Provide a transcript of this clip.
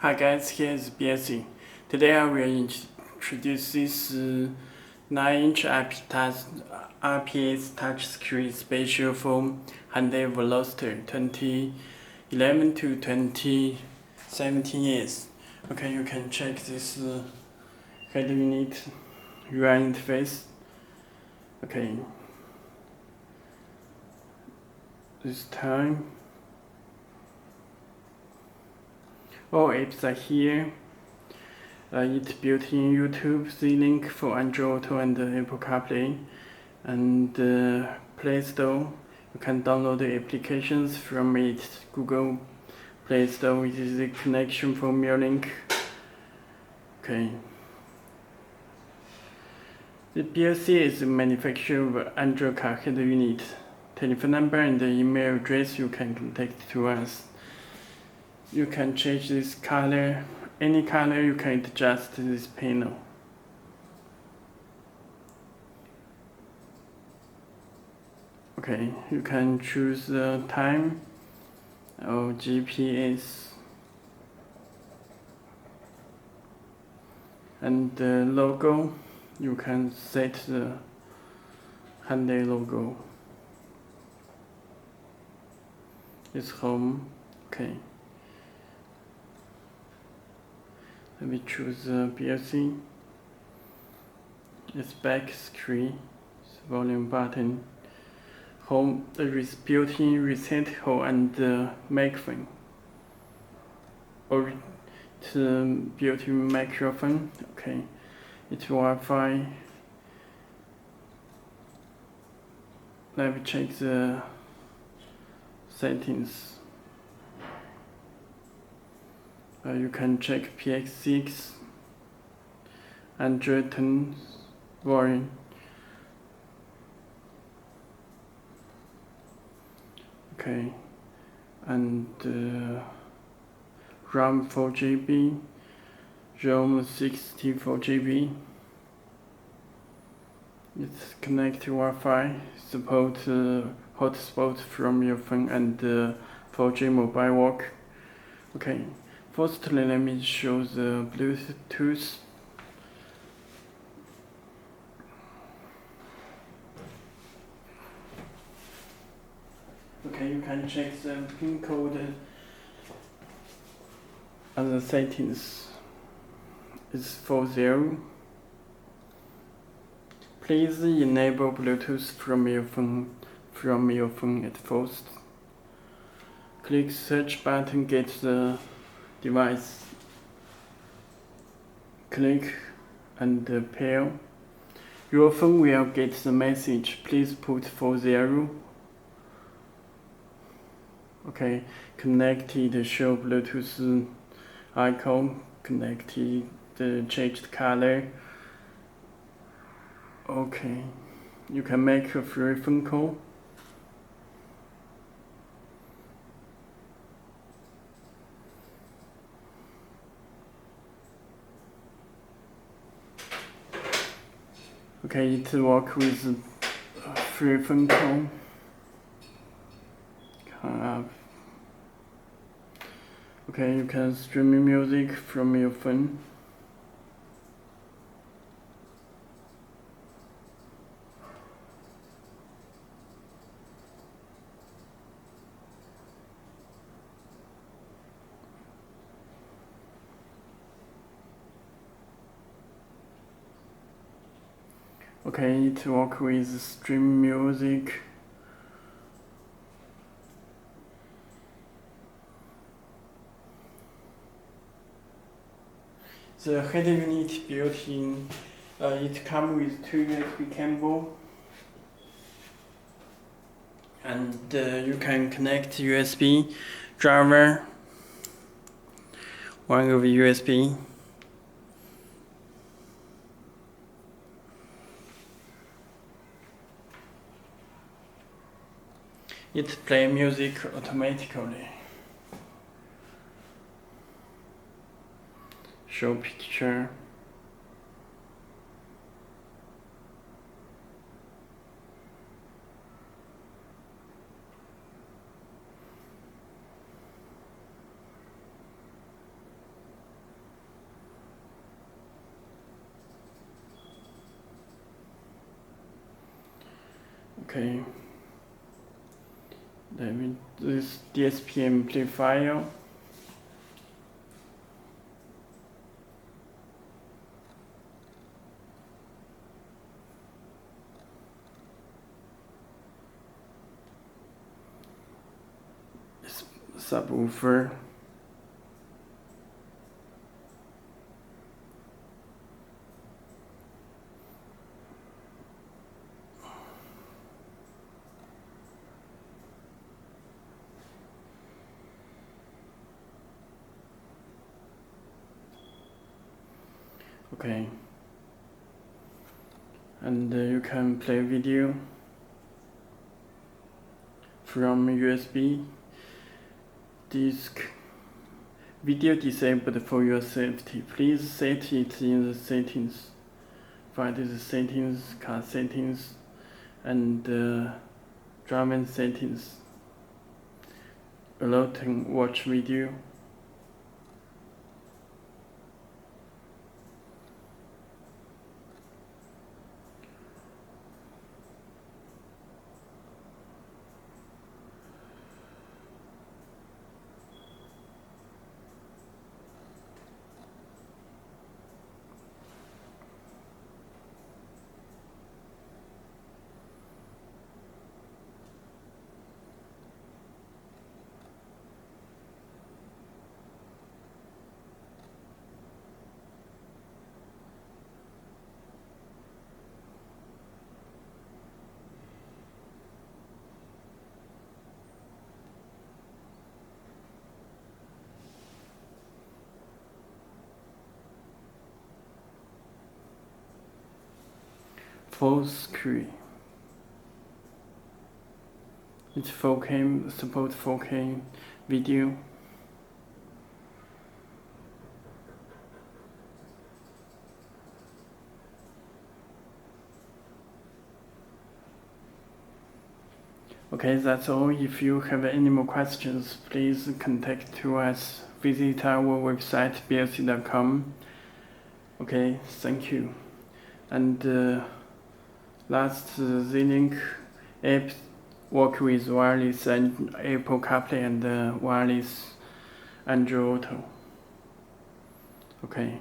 Hi guys, here is Belsee. Today I will introduce this 9-inch IPS touchscreen spatial phone Hyundai Veloster 2011 to 2017 years. Okay, you can check this head unit UI interface. Okay, this time all apps are here. It's built-in YouTube, Z-Link for Android Auto and Apple CarPlay, and Play Store. You can download the applications from it. Google Play Store, which is a connection for Link. Okay. The Belsee is the manufacturer of Android car head unit. Telephone number and the email address you can contact to us. You can change this color. Any color you can adjust this panel. Okay, you can choose the time or GPS and the logo. You can set the Hyundai logo. It's home. Okay. Let me choose the Belsee. It's back screen, it's volume button, home, there is built-in reset hole and microphone. Or it's built-in microphone. Okay, it's Wi-Fi. Let me check the settings. You can check PX6, Android 10 variant. Okay, and RAM 4GB, ROM 64GB. It's connected to Wi-Fi, support hotspot from your phone and 4G mobile work. Okay. Firstly, let me show the Bluetooth. Okay, you can check the pin code and the settings. It's 40. Please enable Bluetooth from your phone at first. Click search button, get the device. Click and pair. Your phone will get the message. Please put 40. Okay, connected, show Bluetooth icon. Connected, changed color. Okay, you can make a free phone call. Okay, it works with free phone call. Okay, you can stream music from your phone. Okay, it works with stream music. The head unit built-in, it comes with 2 USB cables, and you can connect USB driver, one of USB. It plays music automatically. Show picture. Okay. This DSP amplifier. Subwoofer. Okay. And you can play video from USB disk. Video disabled for your safety. Please set it in the settings. Find the settings, car settings, and driving settings. Allow to watch video. Full screen. It's 4K, support 4K video. Okay, that's all. If you have any more questions, please contact to us. Visit our website belsee.com. Okay, thank you. And last, Z-Link app work with wireless and Apple CarPlay and wireless Android Auto. Okay.